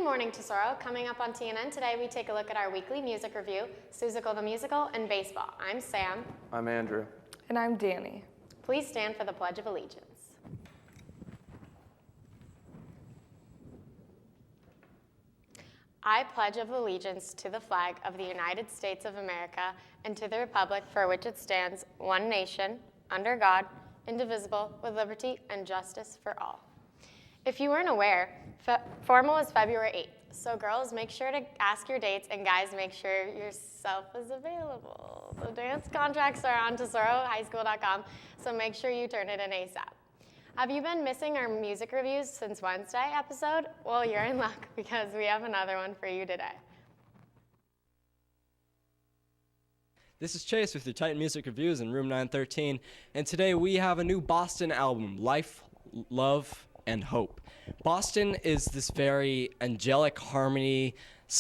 Good morning, Tesoro. Coming up on TNN today, we take a look at our weekly music review, Susical the Musical, and baseball. I'm Sam. I'm Andrew. And I'm Danny. Please stand for the Pledge of Allegiance. I pledge of allegiance to the flag of the United States of America and to the republic for which it stands, one nation, under God, indivisible, with liberty and justice for all. If you weren't aware, formal is February 8th, so girls, make sure to ask your dates, and guys, make sure yourself is available. The dance contracts are on tesorohighschool.com, so make sure you turn it in ASAP. Have you been missing our music reviews since Wednesday episode? Well, you're in luck because we have another one for you today. This is Chase with your Titan Music Reviews in Room 913, and today we have a new Boston album, Life, Love, and Hope. Boston is this very angelic harmony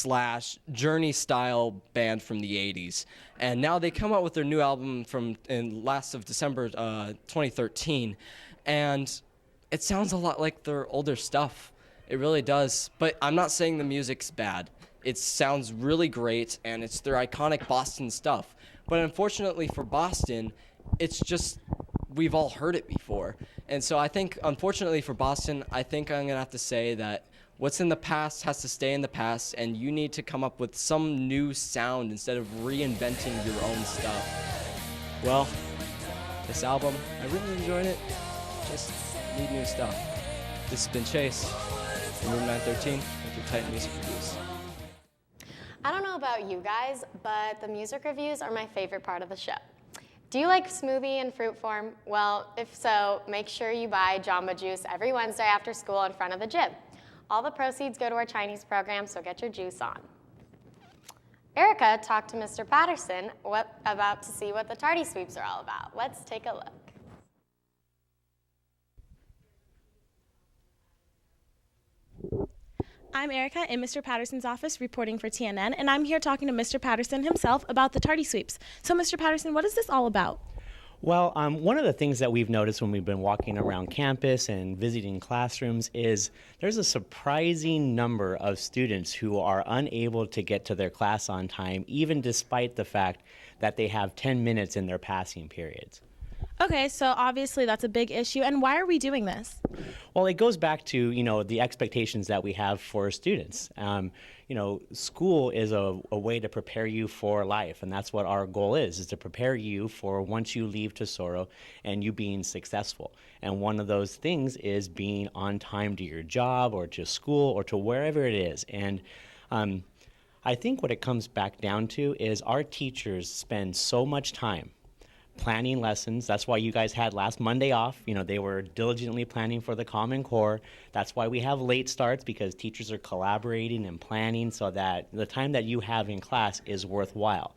/ journey style band from the 80s, and now they come out with their new album in last of December 2013, and it sounds a lot like their older stuff. It really does, but I'm not saying the music's bad. It sounds really great, and it's their iconic Boston stuff. But unfortunately for Boston, it's just, we've all heard it before. And so I think, unfortunately for Boston, I think I'm going to have to say that what's in the past has to stay in the past, and you need to come up with some new sound instead of reinventing your own stuff. Well, this album, I really enjoyed it. Just need new stuff. This has been Chase from Room 913 with your Titan Music Reviews. I don't know about you guys, but the music reviews are my favorite part of the show. Do you like smoothie in fruit form? Well, if so, make sure you buy Jamba Juice every Wednesday after school in front of the gym. All the proceeds go to our Chinese program, so get your juice on. Erica talked to Mr. Patterson about to see what the tardy sweeps are all about. Let's take a look. I'm Erica in Mr. Patterson's office reporting for TNN, and I'm here talking to Mr. Patterson himself about the tardy sweeps. So, Mr. Patterson, what is this all about? Well, one of the things that we've noticed when we've been walking around campus and visiting classrooms is there's a surprising number of students who are unable to get to their class on time, even despite the fact that they have 10 minutes in their passing periods. Okay, so obviously that's a big issue, and why are we doing this? Well, it goes back to, the expectations that we have for students. School is a way to prepare you for life, and that's what our goal is to prepare you for once you leave Tesoro and you being successful. And one of those things is being on time to your job or to school or to wherever it is. And I think what it comes back down to is our teachers spend so much time planning lessons. That's why you guys had last Monday off. They were diligently planning for the Common Core. That's why we have late starts, because teachers are collaborating and planning so that the time that you have in class is worthwhile.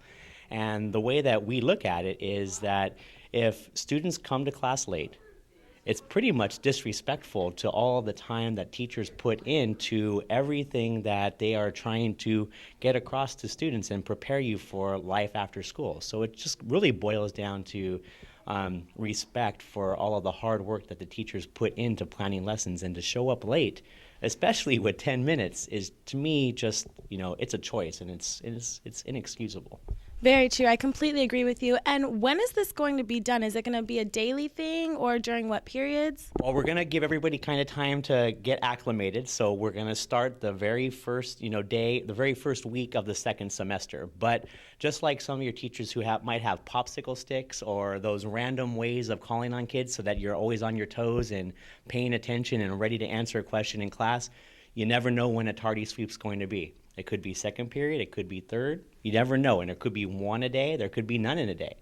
And the way that we look at it is that if students come to class late, it's pretty much disrespectful to all the time that teachers put into everything that they are trying to get across to students and prepare you for life after school. So it just really boils down to respect for all of the hard work that the teachers put into planning lessons, and to show up late, especially with 10 minutes, is to me just, it's a choice, and it's inexcusable. Very true. I completely agree with you. And when is this going to be done? Is it going to be a daily thing, or during what periods? Well, we're going to give everybody kind of time to get acclimated. So we're going to start the very first, the very first week of the second semester. But just like some of your teachers who might have popsicle sticks or those random ways of calling on kids so that you're always on your toes and paying attention and ready to answer a question in class, you never know when a tardy sweep's going to be. It could be second period, it could be third. You never know, and there could be one a day, there could be none in a day.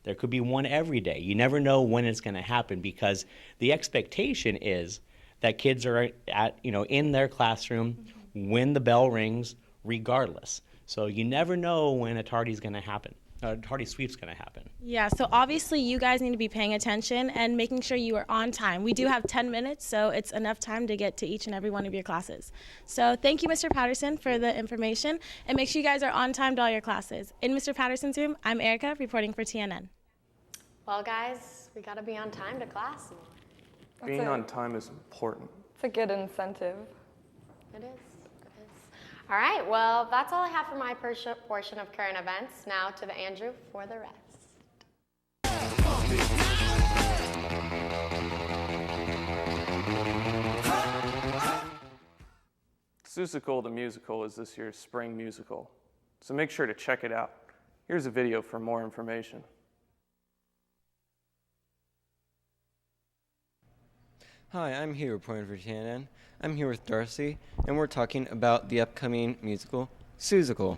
There could be one every day. You never know when it's going to happen, because the expectation is that kids are in their classroom when the bell rings, regardless. So you never know when a tardy's going to happen. Tardy sweep's going to happen. Yeah, so obviously you guys need to be paying attention and making sure you are on time. We do have 10 minutes, so it's enough time to get to each and every one of your classes. So thank you, Mr. Patterson, for the information, and make sure you guys are on time to all your classes. In Mr. Patterson's room, I'm Erica, reporting for TNN. Well, guys, we got to be on time to class. Being on time is important. It's a good incentive. It is. All right, well, that's all I have for my portion of current events. Now to the Andrew for the rest. Seussical the Musical is this year's spring musical, so make sure to check it out. Here's a video for more information. Hi, I'm Hugh reporting for TNN. I'm here with Darcy, and we're talking about the upcoming musical, Seussical.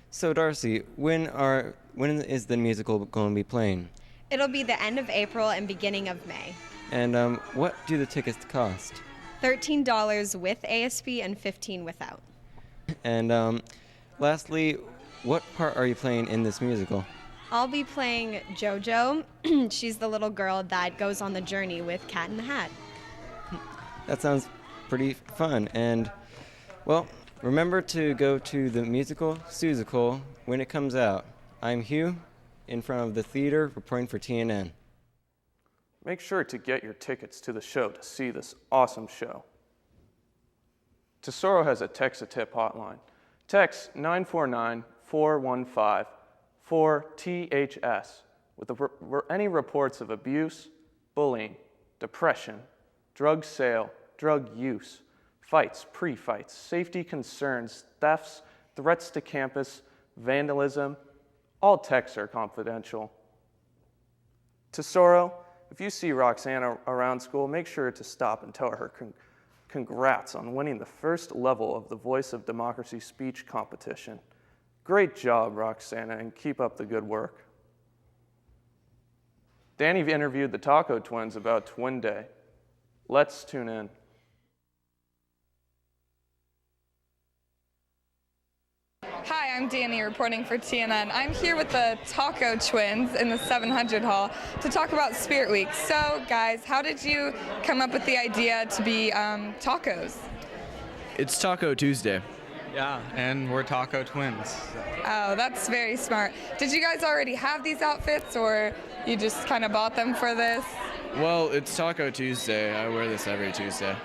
So Darcy, when is the musical going to be playing? It'll be the end of April and beginning of May. And what do the tickets cost? $13 with ASB and $15 without. And lastly, what part are you playing in this musical? I'll be playing JoJo. She's the little girl that goes on the journey with Cat in the Hat. That sounds pretty fun. And, well, remember to go to the musical Seussical when it comes out. I'm Hugh, in front of the theater, reporting for TNN. Make sure to get your tickets to the show to see this awesome show. Tesoro has a text-a-tip hotline. Text 949-415-4THS with any reports of abuse, bullying, depression, drug sale, drug use, fights, pre-fights, safety concerns, thefts, threats to campus, vandalism. All texts are confidential. Tesoro, if you see Roxana around school, make sure to stop and tell her congrats on winning the first level of the Voice of Democracy speech competition. Great job, Roxana, and keep up the good work. Danny interviewed the Taco Twins about Twin Day. Let's tune in. Hi, I'm Danny reporting for TNN. I'm here with the Taco Twins in the 700 Hall to talk about Spirit Week. So, guys, how did you come up with the idea to be tacos? It's Taco Tuesday. Yeah, and we're Taco Twins. Oh, that's very smart. Did you guys already have these outfits, or you just kind of bought them for this? Well, it's Taco Tuesday. I wear this every Tuesday.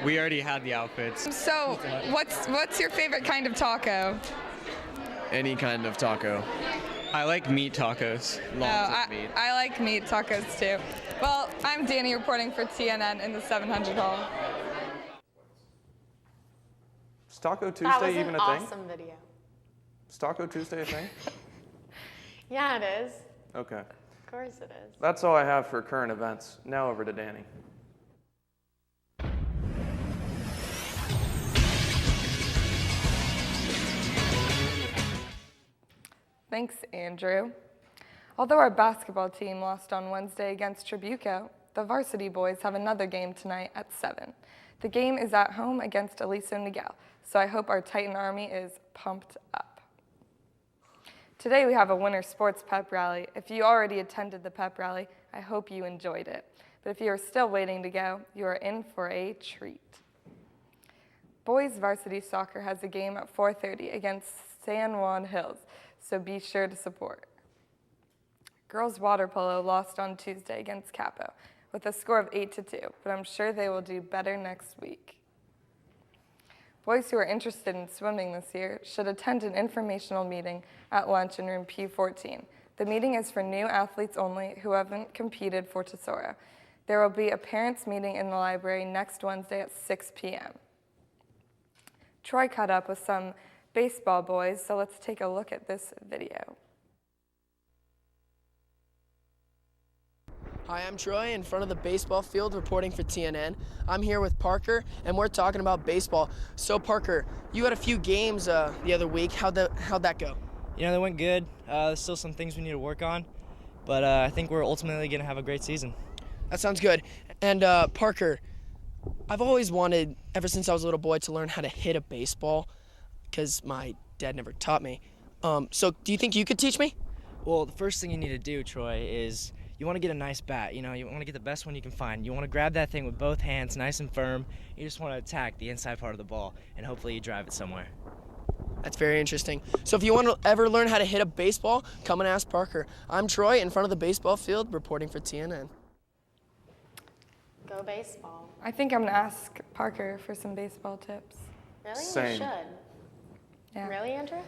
We already had the outfits. So, what's your favorite kind of taco? Any kind of taco. I like meat tacos. Lots of meat. I like meat tacos too. Well, I'm Danny reporting for TNN in the 700 Hall. Is Taco That Tuesday was even an a thing? awesome video. Is Taco Tuesday a thing? Yeah, it is. Okay. Of course it is. That's all I have for current events. Now over to Danny. Thanks, Andrew. Although our basketball team lost on Wednesday against Tribuco, the varsity boys have another game tonight at 7. The game is at home against Aliso Niguel, so I hope our Titan Army is pumped up. Today we have a winter sports pep rally. If you already attended the pep rally, I hope you enjoyed it. But if you are still waiting to go, you are in for a treat. Boys varsity soccer has a game at 4:30 against San Juan Hills, so be sure to support. Girls water polo lost on Tuesday against Capo with a score of 8-2, but I'm sure they will do better next week. Boys who are interested in swimming this year should attend an informational meeting at lunch in room P14. The meeting is for new athletes only who haven't competed for Tesoro. There will be a parents' meeting in the library next Wednesday at 6 p.m. Troy caught up with some baseball boys, so let's take a look at this video. Hi, I'm Troy in front of the baseball field reporting for TNN. I'm here with Parker, and we're talking about baseball. So Parker, you had a few games the other week. How'd that go? You know, they went good. There's still some things we need to work on, but I think we're ultimately going to have a great season. That sounds good. And Parker, I've always wanted, ever since I was a little boy, to learn how to hit a baseball because my dad never taught me. So do you think you could teach me? Well, the first thing you need to do, Troy, is you want to get a nice bat. You know, you want to get the best one you can find. You want to grab that thing with both hands, nice and firm. You just want to attack the inside part of the ball, and hopefully you drive it somewhere. That's very interesting. So if you want to ever learn how to hit a baseball, come and ask Parker. I'm Troy in front of the baseball field reporting for TNN. Go baseball. I think I'm going to ask Parker for some baseball tips. Really? Same. You should. Yeah. Really, Andrew?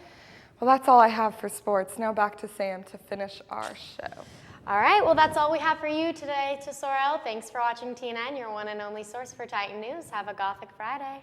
Well, that's all I have for sports. Now back to Sam to finish our show. All right, well, that's all we have for you today, to Sorrel. Thanks for watching TNN, your one and only source for Titan News. Have a Gothic Friday.